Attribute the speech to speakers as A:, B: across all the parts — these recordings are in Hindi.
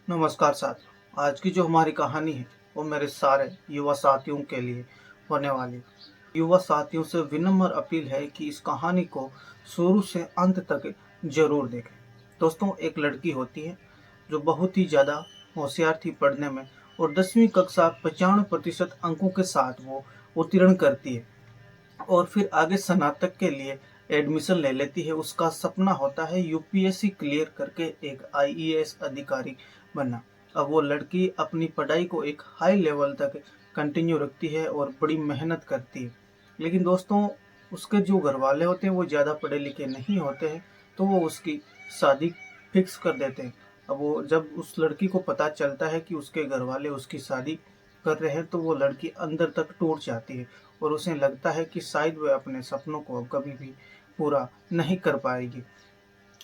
A: नमस्कार साथियों। आज की जो हमारी कहानी है वो मेरे सारे युवा साथियों के लिए होने वाली है। युवा साथियों से विनम्र अपील है कि इस कहानी को शुरू से अंत तक जरूर देखें। दोस्तों, एक लड़की होती है जो बहुत ही ज़्यादा होशियार थी पढ़ने में और 10वीं कक्षा 95% अंकों के साथ वो उत्तीर्ण करती है और फिर आगे स्नातक के लिए एडमिशन ले लेती है। उसका सपना होता है यूपीएससी क्लियर करके एक आईएएस अधिकारी बनना। अब वो लड़की अपनी पढ़ाई को एक हाई लेवल तक कंटिन्यू रखती है और बड़ी मेहनत करती है। लेकिन दोस्तों, उसके जो घर वाले होते हैं वो ज़्यादा पढ़े लिखे नहीं होते हैं, तो वो उसकी शादी फिक्स कर देते हैं। अब वो जब उस लड़की को पता चलता है कि उसके घर वाले उसकी शादी कर रहे हैं, तो वो लड़की अंदर तक टूट जाती है और उसे लगता है कि शायद वह अपने सपनों को अब कभी भी पूरा नहीं कर पाएगी।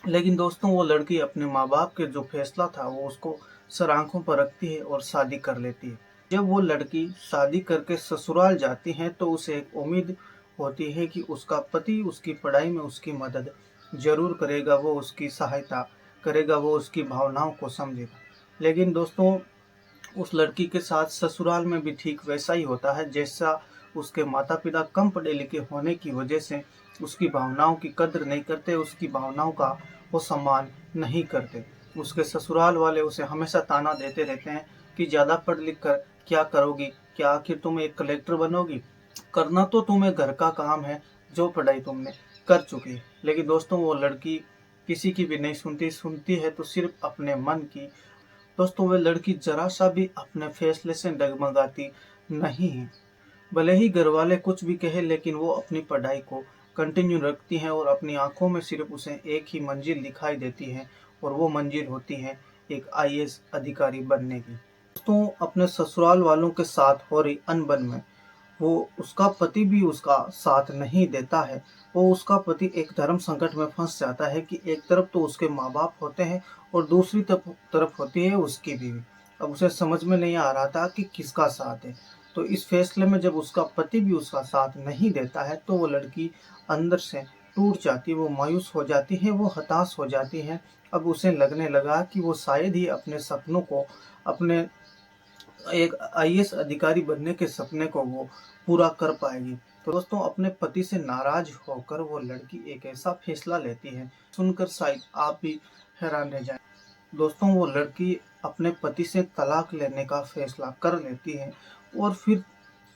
A: लेकिन दोस्तों, वो लड़की अपने माँ बाप के जो फैसला था वो उसको सर आंखों पर रखती है और शादी कर लेती है। जब वो लड़की शादी करके ससुराल जाती है तो उसे एक उम्मीद होती है कि उसका पति उसकी पढ़ाई में उसकी मदद जरूर करेगा, वो उसकी सहायता करेगा, वो उसकी भावनाओं को समझेगा। लेकिन दोस्तों, उस लड़की के साथ ससुराल में भी ठीक वैसा ही होता है जैसा उसके माता पिता कम पढ़े लिखे होने की वजह से उसकी भावनाओं की कद्र नहीं करते, उसकी भावनाओं का वो सम्मान नहीं करते। उसके ससुराल वाले उसे हमेशा ताना देते रहते हैं कि ज़्यादा पढ़ लिख कर क्या करोगी, क्या आखिर तुम एक कलेक्टर बनोगी, करना तो तुम्हें घर का काम है जो पढ़ाई तुमने कर चुकी है। लेकिन दोस्तों, वो लड़की किसी की भी नहीं सुनती, सुनती है तो सिर्फ अपने मन की। दोस्तों, वह लड़की जरा सा भी अपने फैसले से डगमगाती नहीं है। भले ही घर वाले कुछ भी कहे, लेकिन वो अपनी पढ़ाई को कंटिन्यू रखती हैं और अपनी आंखों में सिर्फ उसे एक ही मंजिल दिखाई देती है और वो मंजिल होती है एक आईएएस अधिकारी बनने की। दोस्तों, अपने ससुराल वालों के साथ हो रही अनबन में वो उसका पति भी उसका साथ नहीं देता है। वो उसका पति एक धर्म संकट में फंस जाता है कि एक तरफ तो उसके माँ बाप होते हैं और दूसरी तरफ होती है उसकी बीवी। अब उसे समझ में नहीं आ रहा था कि किसका साथ है। तो इस फैसले में जब उसका पति भी उसका साथ नहीं देता है तो वो लड़की अंदर से टूट जाती है, वो मायूस हो जाती है, वो हताश हो जाती है। अब उसे लगने लगा कि वो शायद ही अपने सपनों को, अपने एक आईएएस अधिकारी बनने के सपने को वो पूरा कर पाएगी। तो दोस्तों, अपने पति से नाराज होकर वो लड़की एक ऐसा फैसला लेती है, सुनकर शायद आप भी हैरान रह जाएं। दोस्तों, वो लड़की अपने पति से तलाक लेने का फैसला कर लेती है और फिर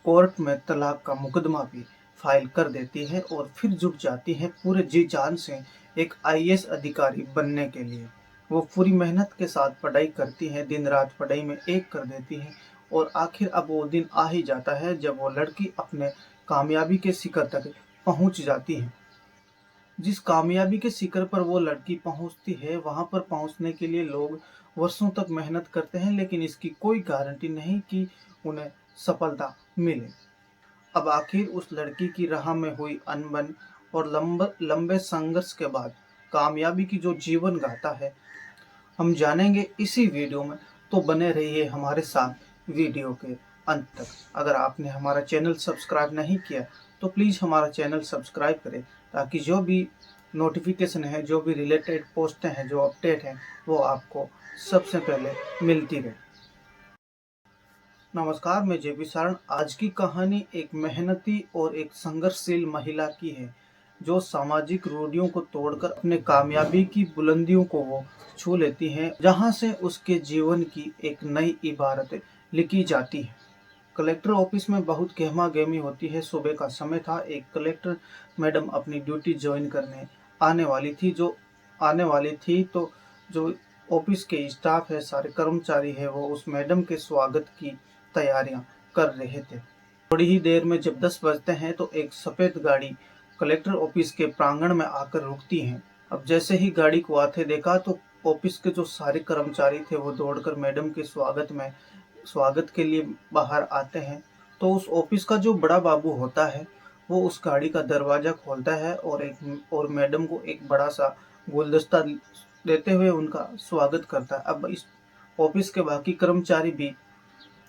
A: कोर्ट में तलाक का मुकदमा भी फाइल कर देती है और फिर जुट जाती है पूरे जी जान से एक आईएएस अधिकारी बनने के लिए। वो पूरी मेहनत के साथ पढ़ाई करती है, दिन रात पढ़ाई में एक कर देती है और आखिर अब वो दिन आ ही जाता है जब वो लड़की अपने कामयाबी के शिखर तक पहुंच जाती है। जिस कामयाबी के शिखर पर वो लड़की पहुंचती है, वहां पर पहुंचने के लिए लोग वर्षों तक मेहनत करते हैं, लेकिन इसकी कोई गारंटी नहीं कि उन्हें सफलता मिले। अब आखिर उस लड़की की राह में हुई अनबन और लंबे संघर्ष के बाद कामयाबी की जो जीवन गाथा है, हम जानेंगे इसी वीडियो में। तो बने रहिए हमारे साथ वीडियो के अंत तक। अगर आपने हमारा चैनल सब्सक्राइब नहीं किया तो प्लीज़ हमारा चैनल सब्सक्राइब करें, ताकि जो भी नोटिफिकेशन है, जो भी रिलेटेड पोस्टें हैं, जो अपडेट हैं, वो आपको सबसे पहले मिलती रहे। नमस्कार, मैं जेपी सारण। आज की कहानी एक मेहनती और एक संघर्षशील महिला की है जो सामाजिक रूढ़ियों को तोड़कर अपने कामयाबी की बुलंदियों को वो छू लेती है, जहां से उसके जीवन की एक नई इबारत लिखी जाती है। कलेक्टर ऑफिस में बहुत गहमा गहमी होती है। सुबह का समय था। एक कलेक्टर मैडम अपनी ड्यूटी ज्वाइन करने आने वाली थी तो जो ऑफिस के स्टाफ है, सारे कर्मचारी है, वो उस मैडम के स्वागत की तैयारियां कर रहे थे। थोड़ी ही देर में जब 10 बजते हैं तो एक सफेद गाड़ी कलेक्टर ऑफिस के प्रांगण में आकर रुकती है। अब जैसे ही गाड़ी को आते देखा तो ऑफिस के जो सारे कर्मचारी थे वो दौड़कर मैडम के स्वागत के लिए बाहर आते हैं। तो उस ऑफिस का जो बड़ा बाबू होता है वो उस गाड़ी का दरवाजा खोलता है और मैडम को एक बड़ा सा गुलदस्ता देते हुए उनका स्वागत करता है। अब इस ऑफिस के बाकी कर्मचारी भी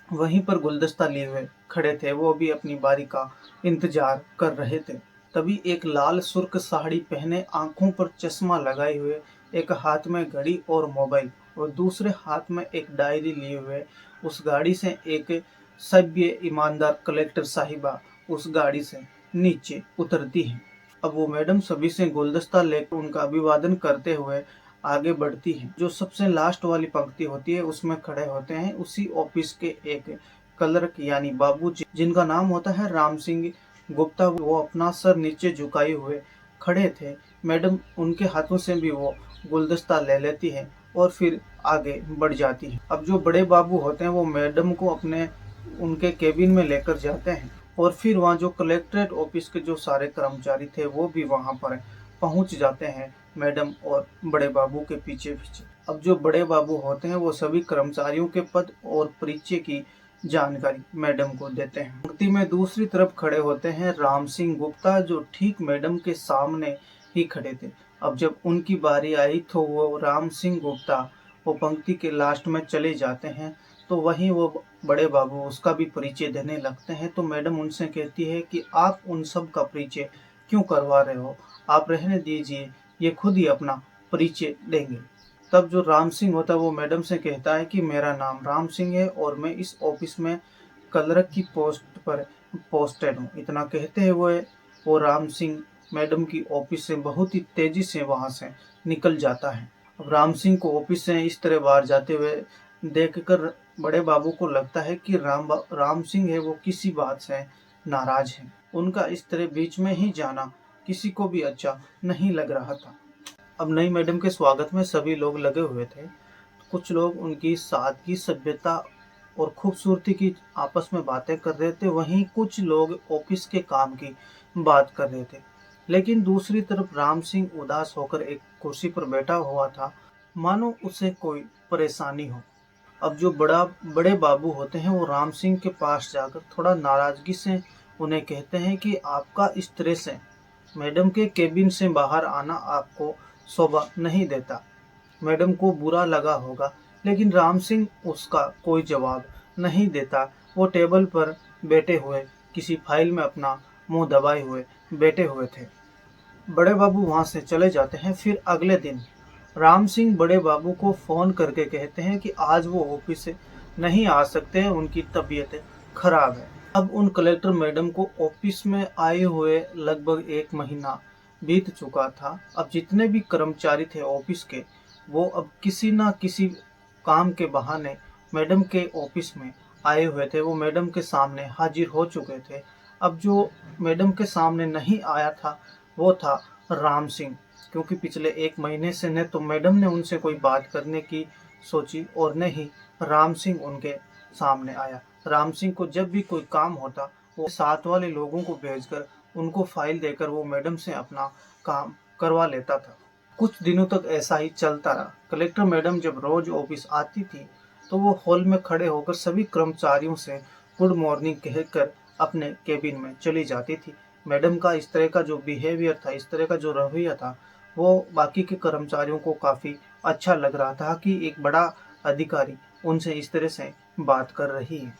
A: वहीं पर गुलदस्ता लिए हुए खड़े थे, वो भी अपनी बारी का इंतजार कर रहे थे। तभी एक लाल सुर्ख साड़ी पहने, आंखों पर चश्मा लगाए हुए, एक हाथ में घड़ी और मोबाइल और दूसरे हाथ में एक डायरी लिए हुए उस गाड़ी से एक सभ्य ईमानदार कलेक्टर साहिबा उस गाड़ी से नीचे उतरती है। अब वो मैडम सभी से गुलदस्ता लेकर उनका अभिवादन करते हुए आगे बढ़ती है। जो सबसे लास्ट वाली पंक्ति होती है उसमें खड़े होते हैं उसी ऑफिस के एक क्लर्क यानी बाबू जी, जिनका नाम होता है राम सिंह गुप्ता। वो अपना सर नीचे झुकाए हुए खड़े थे। मैडम उनके हाथों से भी वो गुलदस्ता ले लेती है और फिर आगे बढ़ जाती है। अब जो बड़े बाबू होते हैं वो मैडम को अपने उनके केबिन में लेकर जाते हैं और फिर वहाँ जो कलेक्ट्रेट ऑफिस के जो सारे कर्मचारी थे वो भी वहाँ पर पहुँच जाते हैं मैडम और बड़े बाबू के पीछे पीछे। अब जो बड़े बाबू होते हैं वो सभी कर्मचारियों के पद और परिचय की जानकारी मैडम को देते हैं। पंक्ति में दूसरी तरफ खड़े होते हैं राम सिंह गुप्ता, जो ठीक मैडम के सामने ही खड़े थे। अब जब उनकी बारी आई तो वो राम सिंह गुप्ता वो पंक्ति के लास्ट में चले जाते हैं। तो वहीं वो बड़े बाबू उसका भी परिचय देने लगते हैं। तो मैडम उनसे कहती है कि आप उन सब का परिचय क्यों करवा रहे हो, आप रहने दीजिए, ये खुद ही अपना परिचय देंगे। तब जो राम सिंह होता है वो मैडम से कहता है कि मेरा नाम राम सिंह है और मैं इस ऑफिस में क्लर्क की पोस्ट पर पोस्टेड हूँ। इतना कहते हुए वो राम सिंह मैडम की ऑफिस से बहुत ही तेजी से वहाँ से निकल जाता है। अब राम सिंह को ऑफिस से इस तरह बाहर जाते हुए देखकर बड़े बाबू को लगता है कि राम सिंह है वो किसी बात से नाराज है। उनका इस तरह बीच में ही जाना किसी को भी अच्छा नहीं लग रहा था। अब नई मैडम के स्वागत में सभी लोग लगे हुए थे। कुछ लोग उनकी सादगी, सभ्यता और खूबसूरती की आपस में बातें कर रहे थे, वहीं कुछ लोग ऑफिस के काम की बात कर रहे थे। लेकिन दूसरी तरफ राम सिंह उदास होकर एक कुर्सी पर बैठा हुआ था, मानो उसे कोई परेशानी हो। अब जो बड़े बाबू होते हैं वो राम सिंह के पास जाकर थोड़ा नाराजगी से उन्हें कहते हैं कि आपका इस तरह से मैडम के केबिन से बाहर आना आपको शोभा नहीं देता। मैडम को बुरा लगा होगा। लेकिन राम सिंह उसका कोई जवाब नहीं देता। वो टेबल पर बैठे हुए किसी फाइल में अपना मुंह दबाए हुए बैठे हुए थे। बड़े बाबू वहां से चले जाते हैं। फिर अगले दिन राम सिंह बड़े बाबू को फोन करके कहते हैं कि आज वो ऑफिस से नहीं आ सकते हैं, उनकी तबीयत खराब है। अब उन कलेक्टर मैडम को ऑफिस में आए हुए लगभग 1 महीना बीत चुका था। अब जितने भी कर्मचारी थे ऑफिस के वो अब किसी ना किसी काम के बहाने मैडम के ऑफिस में आए हुए थे। वो मैडम के सामने हाजिर हो चुके थे। अब जो मैडम के सामने नहीं आया था वो था राम सिंह, क्योंकि पिछले 1 महीने से न तो मैडम ने उनसे कोई बात करने की सोची और न ही राम सिंह उनके सामने आया। राम सिंह को जब भी कोई काम होता वो साथ वाले लोगों को भेजकर उनको फाइल देकर वो मैडम से अपना काम करवा लेता था। कुछ दिनों तक ऐसा ही चलता रहा। कलेक्टर मैडम जब रोज ऑफिस आती थी तो वो हॉल में खड़े होकर सभी कर्मचारियों से गुड मॉर्निंग कहकर अपने केबिन में चली जाती थी। मैडम का इस तरह का जो बिहेवियर था, इस तरह का जो रवैया था, वो बाकी के कर्मचारियों को काफ़ी अच्छा लग रहा था कि एक बड़ा अधिकारी उनसे इस तरह से बात कर रही है।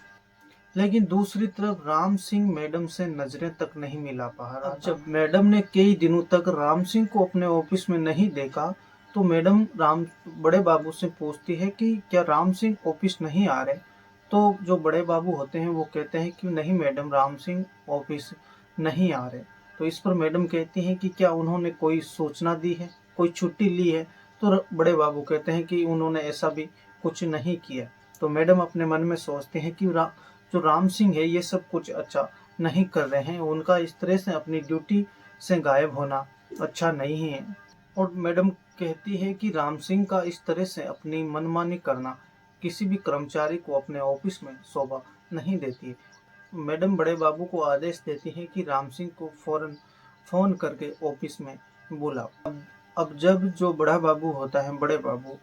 A: लेकिन दूसरी तरफ राम सिंह मैडम से नजरें तक नहीं मिला पा रहा। जब मैडम ने कई दिनों तक राम सिंह को अपने ऑफिस में नहीं देखा तो मैडम बड़े बाबू से पूछती है कि क्या राम सिंह ऑफिस नहीं आ रहे। तो जो बड़े बाबू होते हैं वो कहते हैं कि नहीं मैडम, राम सिंह ऑफिस नहीं आ रहे। तो इस पर मैडम कहती हैं कि क्या उन्होंने कोई सूचना दी है, कोई छुट्टी ली है। तो बड़े बाबू कहते हैं कि उन्होंने ऐसा भी कुछ नहीं किया। तो मैडम अपने मन में सोचते हैं कि जो राम सिंह है ये सब कुछ अच्छा नहीं कर रहे हैं, उनका इस तरह से अपनी ड्यूटी से गायब होना अच्छा नहीं है। और मैडम कहती है कि राम सिंह का इस तरह से अपनी मनमानी करना किसी भी कर्मचारी को अपने ऑफिस में शोभा नहीं देती है। मैडम बड़े बाबू को आदेश देती है कि राम सिंह को फौरन फोन करके ऑफिस में बुलाओ। अब जब जो बड़ा बाबू होता है, बड़े बाबू,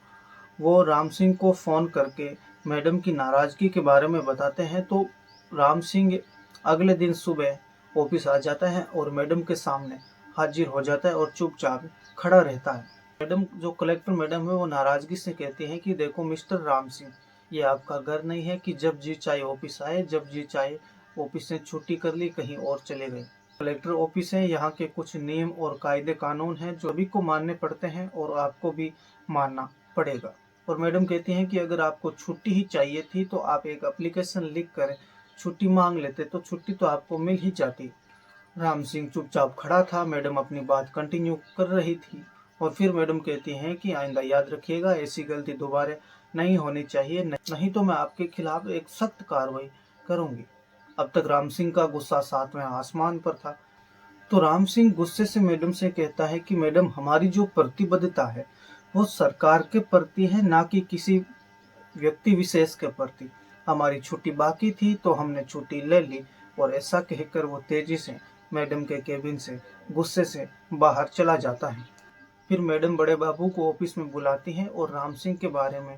A: वो राम सिंह को फोन करके मैडम की नाराजगी के बारे में बताते हैं तो राम सिंह अगले दिन सुबह ऑफिस आ जाता है और मैडम के सामने हाजिर हो जाता है और चुपचाप खड़ा रहता है। मैडम, जो कलेक्टर मैडम है, वो नाराजगी से कहती हैं कि देखो मिस्टर राम सिंह, ये आपका घर नहीं है कि जब जी चाहे ऑफिस आए, जब जी चाहे ऑफिस से छुट्टी कर ली, कहीं और चले गए। कलेक्टर ऑफिस है, यहाँ के कुछ नियम और कायदे कानून हैं जो सभी को मानने पड़ते हैं और आपको भी मानना पड़ेगा। और मैडम कहती हैं कि अगर आपको छुट्टी ही चाहिए थी तो आप एक एप्लीकेशन लिख कर छुट्टी मांग लेते तो छुट्टी तो आपको मिल ही जाती। राम सिंह चुपचाप खड़ा था। मैडम अपनी बात कंटिन्यू कर रही थी और फिर मैडम कहती हैं कि आइंदा याद रखिएगा, ऐसी गलती दोबारा नहीं होनी चाहिए, नहीं तो मैं आपके खिलाफ एक सख्त कार्रवाई करूंगी। अब तक राम सिंह का गुस्सा सातवें आसमान पर था। तो राम सिंह गुस्से से मैडम से कहता है कि मैडम, हमारी जो प्रतिबद्धता है वो सरकार के प्रति है, ना कि किसी व्यक्ति विशेष के प्रति। हमारी छुट्टी बाकी थी तो हमने छुट्टी ले ली। और ऐसा कहकर वो तेजी से मैडम के केबिन से गुस्से से बाहर चला जाता है। फिर मैडम बड़े बाबू को ऑफिस में बुलाती हैं और राम सिंह के बारे में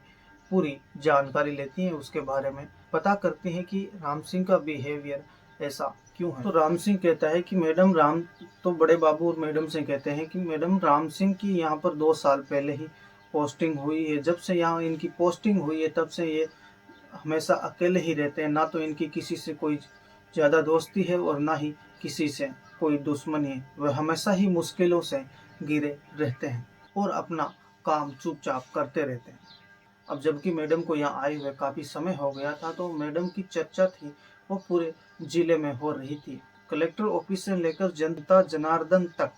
A: पूरी जानकारी लेती हैं, उसके बारे में पता करती हैं कि राम सिंह का बिहेवियर ऐसा क्यों है। तो राम सिंह कहता है कि मैडम तो बड़े बाबू और मैडम से कहते हैं कि मैडम, राम सिंह की यहाँ पर 2 साल पहले ही पोस्टिंग हुई है। जब से यहाँ इनकी पोस्टिंग हुई है तब से ये हमेशा अकेले ही रहते हैं, ना तो इनकी किसी से कोई ज़्यादा दोस्ती है और ना ही किसी से कोई दुश्मनी है। वह हमेशा ही मुश्किलों से घिरे रहते हैं और अपना काम चुपचाप करते रहते हैं। अब जबकि मैडम को यहाँ आए हुए काफ़ी समय हो गया था, तो मैडम की चर्चा थी वो पूरे जिले में हो रही थी। कलेक्टर ऑफिस से लेकर जनता जनार्दन तक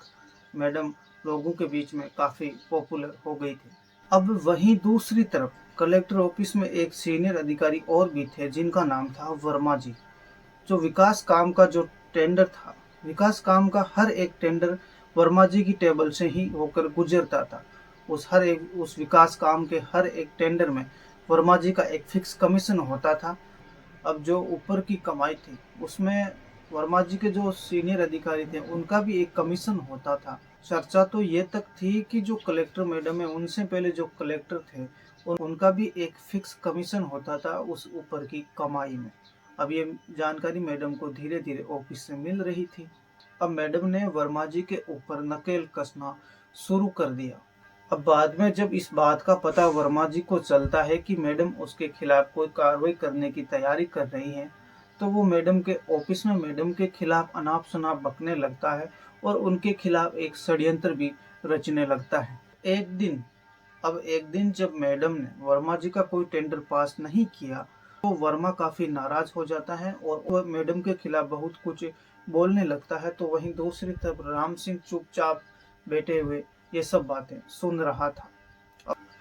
A: मैडम लोगों के बीच में काफ़ी पॉपुलर हो गई थी। अब वहीं दूसरी तरफ कलेक्टर ऑफिस में एक सीनियर अधिकारी और भी थे जिनका नाम था वर्मा जी। जो विकास काम का जो टेंडर था, विकास काम का हर एक टेंडर वर्मा जी की टेबल से ही होकर गुजरता था। उस विकास काम के हर एक टेंडर में वर्मा जी का एक फिक्स कमीशन होता था। अब जो ऊपर की कमाई थी उसमें वर्मा जी के जो सीनियर अधिकारी थे उनका भी एक कमीशन होता था। चर्चा तो ये तक थी कि जो कलेक्टर मैडम है उनसे पहले जो कलेक्टर थे उनका भी एक फिक्स कमीशन होता था उस ऊपर की कमाई में। अब ये जानकारी मैडम को धीरे धीरे ऑफिस से मिल रही थी। अब मैडम ने वर्मा जी के ऊपर नकेल कसना शुरू कर दिया। अब बाद में जब इस बात का पता वर्मा जी को चलता है कि मैडम उसके खिलाफ कोई कार्रवाई करने की तैयारी कर रही हैं, तो वो मैडम के ऑफिस में मैडम के खिलाफ अनाप शनाप बकने लगता है और उनके खिलाफ एक षड्यंत्र भी रचने लगता है। एक दिन जब मैडम ने वर्मा जी का कोई टेंडर पास नहीं किया तो वर्मा काफी नाराज हो जाता है और वह मैडम के खिलाफ बहुत कुछ बोलने लगता है। तो वहीं दूसरी तरफ राम सिंह चुपचाप बैठे हुए ये सब बातें सुन रहा था।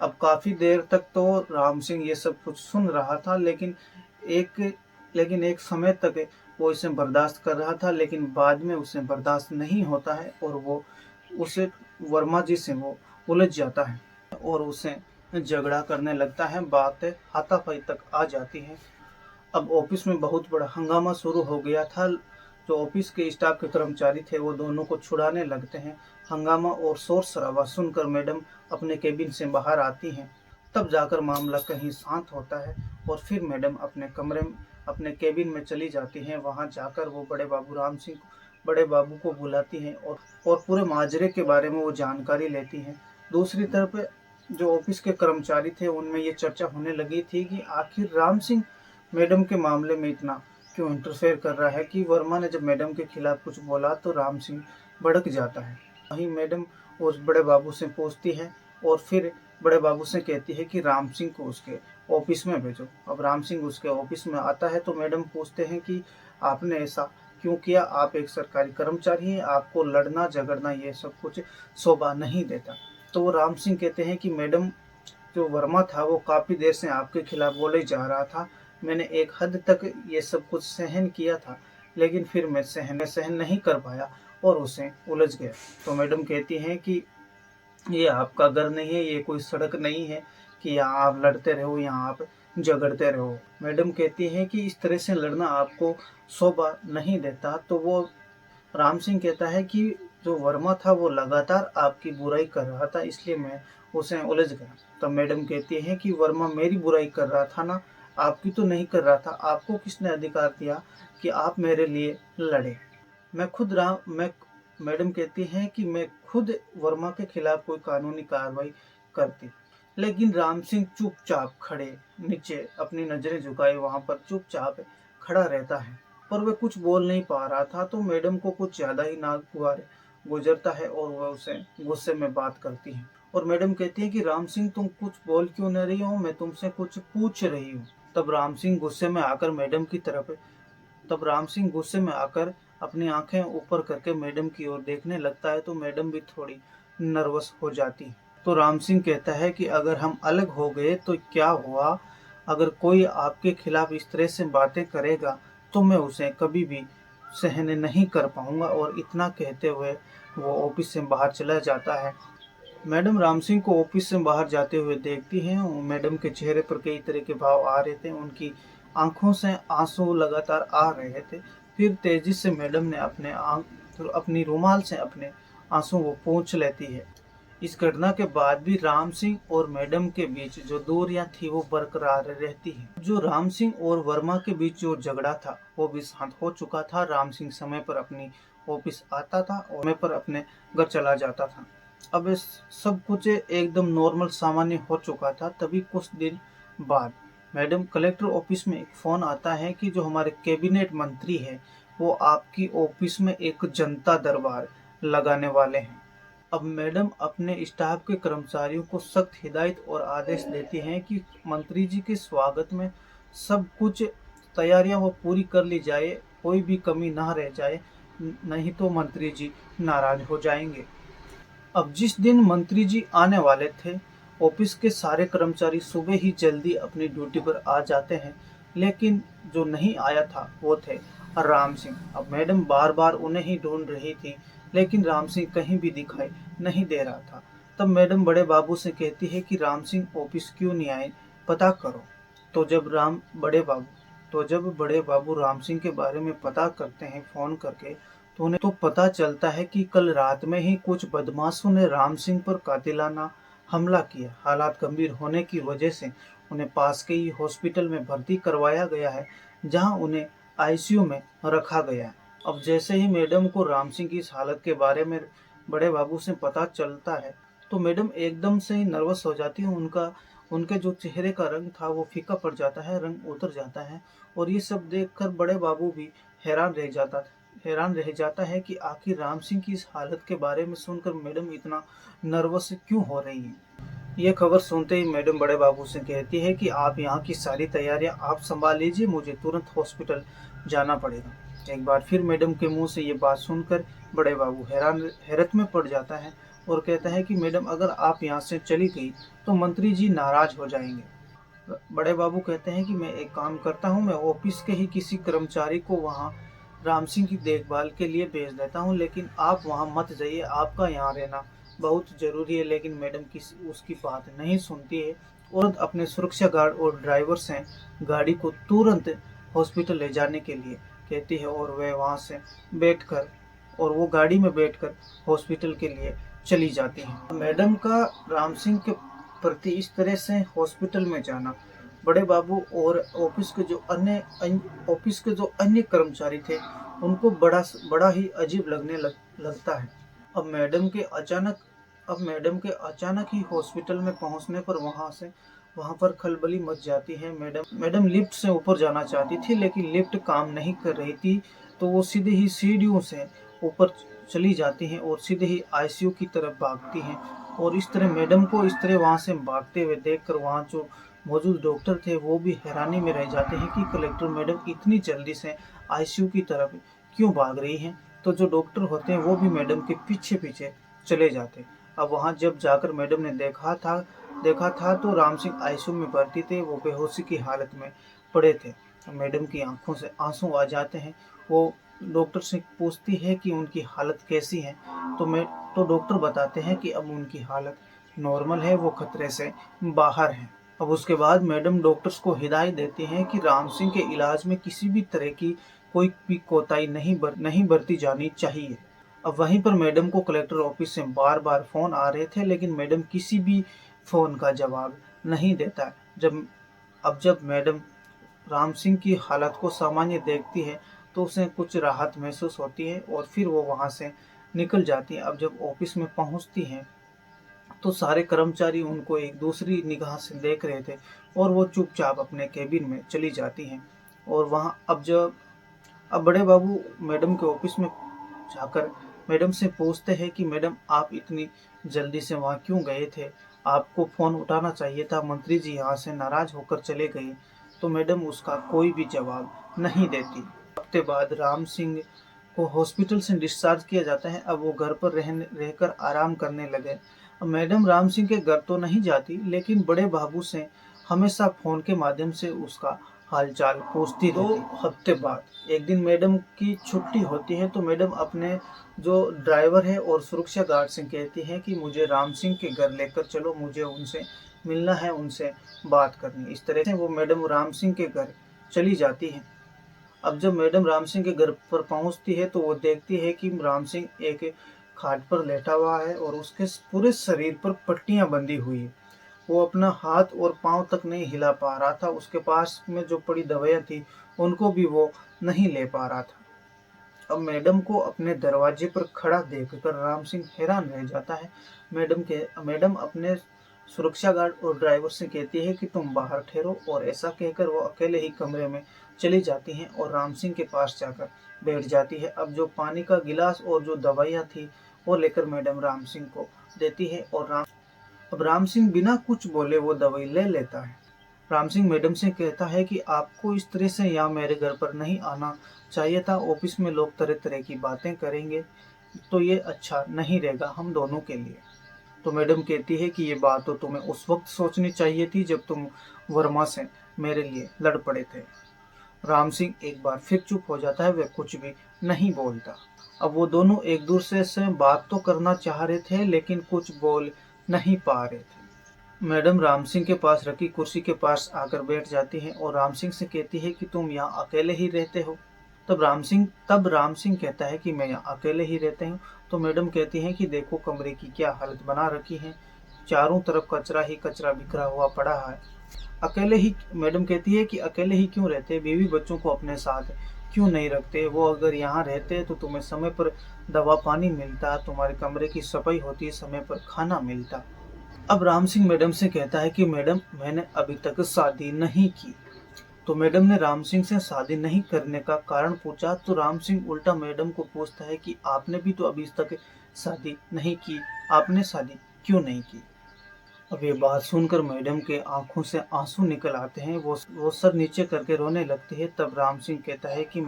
A: अब काफी देर तक तो राम सिंह ये सब कुछ सुन रहा था, लेकिन एक समय तक वो इसे बर्दाश्त कर रहा था, लेकिन बाद में उसे बर्दाश्त नहीं होता है और वो उसे वर्मा जी से वो उलझ जाता है और उसे झगड़ा करने लगता है। बातें हाथापाई तक आ जाती है। अब ऑफिस में बहुत बड़ा हंगामा शुरू हो गया था। जो ऑफिस के स्टाफ के कर्मचारी थे वो दोनों को छुड़ाने लगते हैं। हंगामा और शोर शराबा सुनकर मैडम अपने केबिन से बाहर आती हैं। तब जाकर मामला कहीं शांत होता है और फिर मैडम अपने केबिन में चली जाती हैं। वहां जाकर वो बड़े बाबू को बुलाती हैं और पूरे माजरे के बारे में वो जानकारी लेती हैं। दूसरी तरफ जो ऑफिस के कर्मचारी थे उनमें ये चर्चा होने लगी थी कि आखिर राम सिंह मैडम के मामले में इतना क्यों इंटरफेयर कर रहा है कि वर्मा ने जब मैडम के खिलाफ कुछ बोला तो राम सिंह भड़क जाता है। वहीं मैडम उस बड़े बाबू से पूछती है और फिर बड़े बाबू से कहती है कि राम सिंह को उसके ऑफिस में भेजो। अब राम सिंह उसके ऑफिस में आता है तो मैडम पूछते हैं कि आपने ऐसा क्यों किया, आप एक सरकारी कर्मचारी हैं, आपको लड़ना झगड़ना ये सब कुछ शोभा नहीं देता। तो वो राम सिंह कहते हैं कि मैडम, जो वर्मा था वो काफ़ी देर से आपके खिलाफ बोले जा रहा था। मैंने एक हद तक ये सब कुछ सहन किया था, लेकिन फिर मैं सहन नहीं कर पाया और उसे उलझ गया। तो मैडम कहती हैं कि ये आपका घर नहीं है, ये कोई सड़क नहीं है कि यहाँ आप लड़ते रहो, यहाँ आप झगड़ते रहो। मैडम कहती हैं कि इस तरह से लड़ना आपको शोभा नहीं देता। तो वो राम सिंह कहता है कि जो वर्मा था वो लगातार आपकी बुराई कर रहा था, इसलिए मैं उसे उलझ गया। तब मैडम कहती है कि वर्मा मेरी बुराई कर रहा था ना, आपकी तो नहीं कर रहा था। आपको किसने अधिकार दिया कि आप मेरे लिए लड़े? मैडम कहती हैं कि मैं खुद वर्मा के खिलाफ कोई कानूनी कार्रवाई करती, लेकिन राम सिंह चुपचाप खड़े नीचे अपनी नजरें झुकाए वहां पर चुपचाप खड़ा रहता है, पर वह कुछ बोल नहीं पा रहा था। तो मैडम को कुछ ज्यादा ही नागवार गुजरता है और वह उसे गुस्से में बात करती है और मैडम कहती है कि राम सिंह तुम कुछ बोल क्यों नहीं रही हो, मैं तुमसे कुछ पूछ रही हूँ। तब राम सिंह गुस्से में आकर अपनी आंखें ऊपर करके मैडम की ओर देखने लगता है, तो मैडम भी थोड़ी नर्वस हो जाती है। तो राम सिंह कहता है कि अगर हम अलग हो गए तो क्या हुआ, अगर कोई आपके खिलाफ इस तरह से बातें करेगा तो मैं उसे कभी भी सहन नहीं कर पाऊंगा। और इतना कहते हुए वो ऑफिस से बाहर चला जाता है। मैडम राम सिंह को ऑफिस से बाहर जाते हुए देखती हैं। मैडम के चेहरे पर कई तरह के भाव आ रहे थे, उनकी आंखों से आंसू लगातार आ रहे थे। फिर तेजी से मैडम ने अपनी रुमाल से अपने आंसू वो पोंछ लेती है। इस घटना के बाद भी राम सिंह और मैडम के बीच जो दूरियां थी वो बरकरार रहती है। जो राम सिंह और वर्मा के बीच जो झगड़ा था वो भी शांत हो चुका था। राम सिंह समय पर अपनी ऑफिस आता था और समय पर अपने घर चला जाता था। अब इस सब कुछ एकदम नॉर्मल सामान्य हो चुका था। तभी कुछ दिन बाद मैडम कलेक्टर ऑफिस में एक फोन आता है कि जो हमारे कैबिनेट मंत्री है वो आपकी ऑफिस में एक जनता दरबार लगाने वाले हैं। अब मैडम अपने स्टाफ के कर्मचारियों को सख्त हिदायत और आदेश देती हैं कि मंत्री जी के स्वागत में सब कुछ तैयारियां वो पूरी कर ली जाए, कोई भी कमी ना रह जाए, नहीं तो मंत्री जी नाराज हो जाएंगे। अब जिस दिन मंत्री जी आने वाले थे, ऑफिस के सारे कर्मचारी सुबह ही जल्दी अपनी ड्यूटी पर आ जाते हैं, लेकिन जो नहीं आया था वो थे राम सिंह। अब मैडम बार बार उन्हें ही ढूंढ रही थी, लेकिन राम सिंह कहीं भी दिखाई नहीं दे रहा था। तब मैडम बड़े बाबू से कहती है कि राम सिंह ऑफिस क्यों नहीं आए, पता करो। तो जब बड़े बाबू राम सिंह के बारे में पता करते हैं फोन करके, तो उन्हें तो पता चलता है कि कल रात में ही कुछ बदमाशों ने राम सिंह पर कातिलाना हमला किया। हालात गंभीर होने की वजह से उन्हें पास के ही हॉस्पिटल में भर्ती करवाया गया है, जहां उन्हें आईसीयू में रखा गया है। अब जैसे ही मैडम को राम सिंह की इस हालत के बारे में बड़े बाबू से पता चलता है, तो मैडम एकदम से ही नर्वस हो जाती है। उनके जो चेहरे का रंग था वो फीका पड़ जाता है, रंग उतर जाता है। और ये सब देखकर बड़े बाबू भी हैरान रह जाता है कि आखिर राम सिंह की इस हालत के बारे में सुनकर मैडम इतना नर्वस क्यों हो रही है। ये खबर सुनते ही मैडम बड़े बाबू से कहती है कि आप यहाँ की सारी तैयारियां आप संभाल लीजिए, मुझे तुरंत हॉस्पिटल जाना पड़ेगा। एक बार फिर मैडम के मुंह से ये बात सुनकर बड़े बाबू हैरत में पड़ जाता है और कहता है कि मैडम अगर आप यहाँ से चली गई तो मंत्री जी नाराज हो जाएंगे। बड़े बाबू कहते हैं कि मैं एक काम करता हूँ, मैं ऑफिस के ही किसी कर्मचारी को वहाँ राम सिंह की देखभाल के लिए भेज देता हूँ, लेकिन आप वहाँ मत जाइए, आपका यहाँ रहना बहुत जरूरी है। लेकिन मैडम उसकी बात नहीं सुनती है और अपने सुरक्षा गार्ड और ड्राइवर से गाड़ी को तुरंत हॉस्पिटल ले जाने के लिए कहती है और वह वहाँ से बैठकर और वो गाड़ी में बैठकर हॉस्पिटल के लिए चली जाती है। मैडम का राम सिंह के प्रति इस तरह से हॉस्पिटल में जाना बड़े बाबू और ऑफिस के जो अन्य कर्मचारी थे उनको बड़ा ही अजीब लगने लगता है। अब मैडम के अचानक ही हॉस्पिटल में पहुंचने पर वहां पर खलबली मच जाती है। मैडम लिफ्ट से ऊपर जाना चाहती थी, लेकिन लिफ्ट काम नहीं कर रही थी, तो वो सीधे ही सीढ़ियों से ऊपर चली जाती हैं और सीधे ही आईसीयू की तरफ भागती हैं। और इस तरह मैडम को इस तरह वहां से भागते हुए देखकर वहां जो मौजूद डॉक्टर थे वो भी हैरानी में रह जाते हैं कि कलेक्टर मैडम इतनी जल्दी से आईसीयू की तरफ क्यों भाग रही हैं। तो जो डॉक्टर होते हैं वो भी मैडम के पीछे पीछे चले जाते। अब वहां जब जाकर मैडम ने देखा था तो राम सिंह आईसीयू में भर्ती थे, वो बेहोशी की हालत में पड़े थे। मैडम की आंखों से आंसू आ जाते हैं। वो डॉक्टर से पूछती है कि उनकी हालत कैसी है, तो डॉक्टर बताते हैं कि अब उनकी हालत नॉर्मल है, वो खतरे से बाहर है। अब उसके बाद मैडम डॉक्टर्स को हिदायत देती हैं कि राम सिंह के इलाज में किसी भी तरह की कोई भी कोताही नहीं बरती जानी चाहिए। अब वहीं पर मैडम को कलेक्टर ऑफिस से बार बार फोन आ रहे थे, लेकिन मैडम किसी भी फोन का जवाब नहीं देता। जब मैडम राम सिंह की हालत को सामान्य देखती है तो उसे कुछ राहत महसूस होती है और फिर वो वहां से निकल जाती है। अब जब ऑफिस में पहुंचती हैं तो सारे कर्मचारी उनको एक दूसरी निगाह से देख रहे थे और वो चुपचाप अपने केबिन में चली जाती हैं। और वहां अब बड़े बाबू मैडम के ऑफिस में जाकर मैडम से पूछते हैं कि मैडम आप इतनी जल्दी से वहाँ क्यों गए थे, आपको फ़ोन उठाना चाहिए था, मंत्री जी यहाँ से नाराज़ होकर चले गए। तो मैडम उसका कोई भी जवाब नहीं देती। हफ्ते बाद राम सिंह को हॉस्पिटल से डिस्चार्ज किया जाता है। अब वो घर पर रहकर आराम करने लगे। अब मैडम राम सिंह के घर तो नहीं जाती, लेकिन बड़े बाबू से हमेशा फ़ोन के माध्यम से उसका हालचाल पूछती रहती। 2 हफ्ते बाद एक दिन मैडम की छुट्टी होती है, तो मैडम अपने जो ड्राइवर है और सुरक्षा गार्ड से कहती है कि मुझे राम सिंह के घर लेकर चलो, मुझे उनसे मिलना है, उनसे बात करनी है। इस तरह से वो मैडम राम सिंह के घर चली जाती है। अब जब मैडम राम सिंह के घर पर पहुंचती है तो वो देखती है कि राम सिंह एक खाट पर लेटा हुआ है और उसके पूरे शरीर पर पट्टियां बंधी हुई है। वो अपना हाथ और पांव तक नहीं हिला पा रहा था। उसके पास में जो पड़ी दवाइयाँ थी उनको भी वो नहीं ले पा रहा था। अब मैडम को अपने दरवाजे पर खड़ा देखकर राम सिंह हैरान रह जाता है। मैडम अपने सुरक्षा गार्ड और ड्राइवर से कहती है कि तुम बाहर ठहरो, और ऐसा कहकर वो अकेले ही कमरे में चली जाती हैं और राम सिंह के पास जाकर बैठ जाती है। अब जो पानी का गिलास और जो दवाइयाँ थी वो लेकर मैडम राम सिंह को देती है और अब राम सिंह बिना कुछ बोले वो दवाई ले लेता है। राम सिंह मैडम से कहता है कि आपको इस तरह से यहाँ मेरे घर पर नहीं आना चाहिए था, ऑफिस में लोग तरह तरह की बातें करेंगे तो ये अच्छा नहीं रहेगा हम दोनों के लिए। तो मैडम कहती है कि ये बात तो तुम्हें उस वक्त सोचनी चाहिए थी जब तुम वर्मा से मेरे लिए लड़ पड़े थे। राम सिंह एक बार फिर चुप हो जाता है, वह कुछ भी नहीं बोलता। अब वो दोनों एक दूसरे से बात तो करना चाह रहे थे लेकिन कुछ बोल नहीं पा रहे थे। मैडम राम सिंह के पास रखी कुर्सी के पास आकर बैठ जाती है और राम सिंह से कहती है कि तुम यहाँ अकेले ही रहते हो। तब राम सिंह कहता है कि मैं यहाँ अकेले ही रहते हूँ। तो मैडम कहती है कि देखो कमरे की क्या हालत बना रखी है, चारों तरफ कचरा ही कचरा बिखरा हुआ पड़ा है। अकेले ही, मैडम कहती है कि अकेले ही क्यों रहते, बीवी बच्चों को अपने साथ क्यों नहीं रखते, वो अगर यहाँ रहते तो तुम्हें समय पर दवा पानी मिलता, तुम्हारे कमरे की सफाई होती, समय पर खाना मिलता। अब राम सिंह मैडम से कहता है कि मैडम मैंने अभी तक शादी नहीं की। तो मैडम ने राम सिंह से शादी नहीं करने का कारण पूछा, तो राम सिंह उल्टा मैडम को पूछता है कि आपने भी तो अभी तक शादी नहीं की, आपने शादी क्यों नहीं की। अब ये बात सुनकर मैडम के आंखों से आंसू निकल आते हैं, वो सर नीचे करके रोने लगती है। तब राम सिंह कहता है कि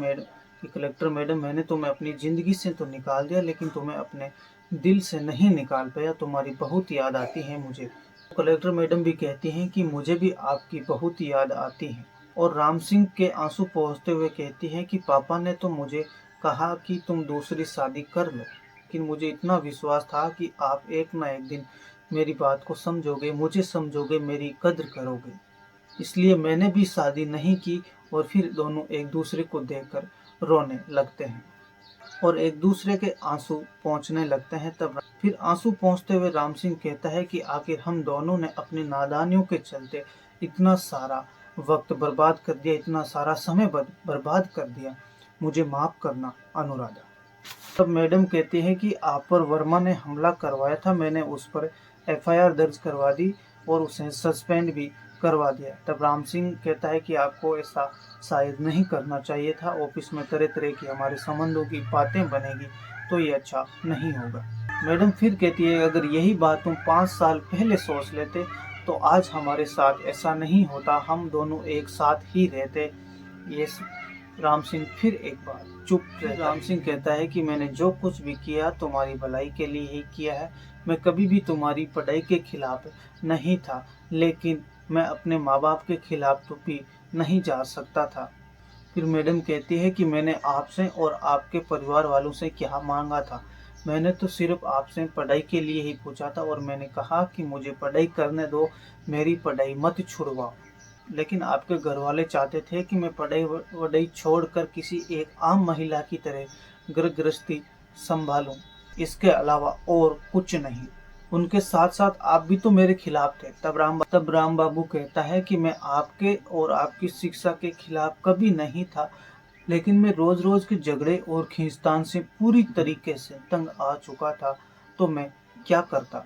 A: कलेक्टर मैडम, मैंने तुम्हें अपनी ज़िंदगी से तो निकाल दिया लेकिन तुम्हें अपने दिल से नहीं निकाल पाया, तुम्हारी बहुत याद आती है मुझे। कलेक्टर मैडम भी कहती हैं कि मुझे भी आपकी बहुत याद आती है। और राम सिंह के आंसू पोंछते हुए कहती हैं कि पापा ने तो मुझे कहा कि तुम दूसरी शादी कर लो, लेकिन मुझे इतना विश्वास था कि आप एक ना एक दिन मेरी बात को समझोगे, मुझे समझोगे, मेरी कद्र करोगे, इसलिए मैंने भी शादी नहीं की। और फिर दोनों एक दूसरे को देखकर रोने लगते हैं और एक दूसरे के आंसू पोंछने लगते हैं। तब फिर आंसू पोंछते हुए राम सिंह कहता है कि आखिर हम दोनों ने अपनी नादानियों के चलते इतना सारा वक्त बर्बाद कर दिया, इतना सारा समय बर्बाद कर दिया, मुझे माफ करना अनुराधा। तब मैडम कहती है कि आप पर वर्मा ने हमला करवाया था, मैंने उस पर एफआईआर दर्ज करवा दी और उसे सस्पेंड भी करवा दिया। तब राम सिंह कहता है कि आपको ऐसा शायद नहीं करना चाहिए था, ऑफिस में तरह तरह की हमारे संबंधों की बातें बनेगी तो ये अच्छा नहीं होगा। मैडम फिर कहती है अगर यही बात तुम 5 साल पहले सोच लेते तो आज हमारे साथ ऐसा नहीं होता, हम दोनों एक साथ ही रहते। ये राम सिंह फिर एक बार चुप रहे। राम सिंह कहता है कि मैंने जो कुछ भी किया तुम्हारी भलाई के लिए ही किया है, मैं कभी भी तुम्हारी पढ़ाई के खिलाफ नहीं था, लेकिन मैं अपने माँ बाप के खिलाफ तो भी नहीं जा सकता था। फिर मैडम कहती है कि मैंने आपसे और आपके परिवार वालों से क्या मांगा था, मैंने तो सिर्फ आपसे पढ़ाई के लिए ही पूछा था और मैंने कहा कि मुझे पढ़ाई करने दो, मेरी पढ़ाई मत छुड़वाओ। लेकिन आपके घर वाले चाहते थे कि मैं पढ़ाई वढ़ाई छोड़कर किसी एक आम महिला की तरह घर गृहस्थी संभालूं, इसके अलावा और कुछ नहीं। उनके साथ साथ आप भी तो मेरे खिलाफ थे। तब राम बाबू कहता है कि मैं आपके और आपकी शिक्षा के खिलाफ कभी नहीं था, लेकिन मैं रोज रोज के झगड़े और खींचतान से पूरी तरीके से तंग आ चुका था, तो मैं क्या करता।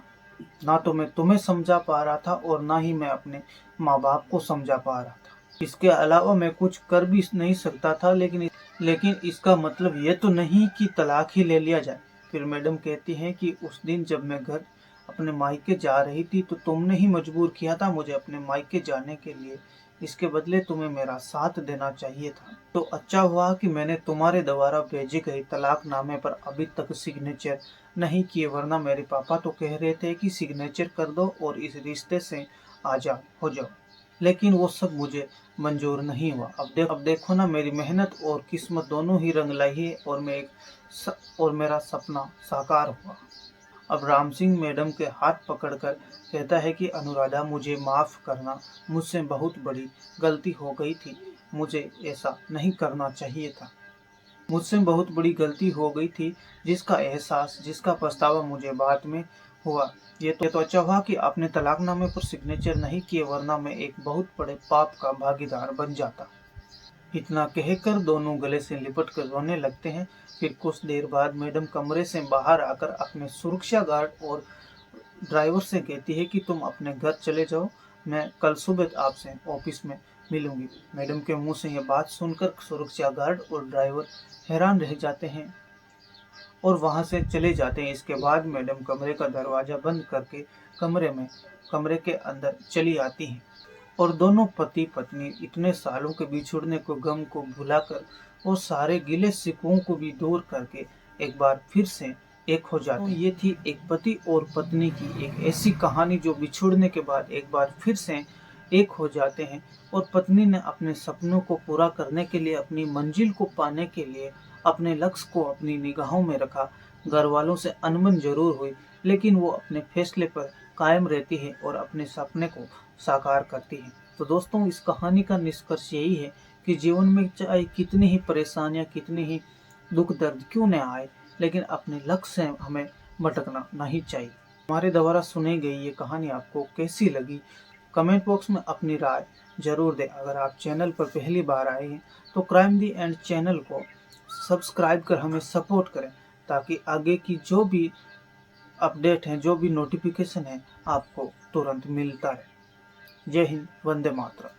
A: ना तो मैं तुम्हें समझा पा रहा था और ना ही मैं अपने माँ बाप को समझा पा रहा था। इसके अलावा मैं कुछ कर भी नहीं सकता था, लेकिन इसका मतलब ये तो नहीं कि तलाक ही ले लिया जाए। फिर मैडम कहती हैं कि उस दिन जब मैं घर अपने मायके जा रही थी तो तुमने ही मजबूर किया था मुझे अपने मायके जाने के लिए। इसके बदले तुम्हें मेरा साथ देना चाहिए था। तो अच्छा हुआ कि मैंने तुम्हारे द्वारा भेजे गए तलाकनामे पर अभी तक सिग्नेचर नहीं किए, वरना मेरे पापा तो कह रहे थे कि सिग्नेचर कर दो और इस रिश्ते से आजाद हो जाओ। लेकिन वो सब मुझे मंजूर नहीं हुआ। अब देखो ना, मेरी मेहनत और किस्मत दोनों ही रंग लाई है और मेरा सपना साकार हुआ। अब राम सिंह मैडम के हाथ पकड़कर कहता है कि अनुराधा, मुझे माफ़ करना, मुझसे बहुत बड़ी गलती हो गई थी। मुझे ऐसा नहीं करना चाहिए था। मुझसे बहुत बड़ी गलती हो गई थी, जिसका एहसास, जिसका पछतावा मुझे बाद में हुआ। ये तो अच्छा हुआ कि आपने तलाकनामे पर सिग्नेचर नहीं किए, वरना मैं एक बहुत बड़े पाप का भागीदार बन जाता। इतना कहकर दोनों गले से लिपट कर रोने लगते हैं। फिर कुछ देर बाद मैडम कमरे से बाहर आकर अपने सुरक्षा गार्ड और ड्राइवर से कहती है कि तुम अपने घर चले जाओ, मैं कल सुबह आपसे ऑफिस में मिलूंगी। मैडम के मुंह से यह बात सुनकर सुरक्षा गार्ड और ड्राइवर हैरान रह जाते हैं और वहां से चले जाते हैं। इसके बाद मैडम कमरे का दरवाजा बंद करके कमरे के अंदर चली आती हैं और दोनों पति पत्नी इतने सालों के बिछुड़ने को, गम को भुलाकर और सारे गिले शिकवों को भी दूर करके एक बार फिर से एक हो जाते हैं। ये थी एक पति और पत्नी की एक ऐसी कहानी जो बिछुड़ने के बाद एक बार फिर से एक हो जाते हैं और पत्नी ने अपने सपनों को पूरा करने के लिए, अपनी मंजिल को पाने के लिए अपने लक्ष्य को अपनी निगाहों में रखा। घर वालों से अनबन जरूर हुई, लेकिन वो अपने फैसले पर कायम रहती है और अपने सपने को साकार करती है। तो दोस्तों, इस कहानी का निष्कर्ष यही है कि जीवन में चाहे कितनी ही परेशानियां, कितनी ही दुख दर्द क्यों न आए, लेकिन अपने लक्ष्य से हमें भटकना नहीं चाहिए। हमारे द्वारा सुनी गई ये कहानी आपको कैसी लगी, कमेंट बॉक्स में अपनी राय जरूर दें। अगर आप चैनल पर पहली बार आए हैं तो क्राइम दी एंड चैनल को सब्सक्राइब कर हमें सपोर्ट करें, ताकि आगे की जो भी अपडेट है, जो भी नोटिफिकेशन है, आपको तुरंत मिलता है। जय हिंद, वंदे मातरम।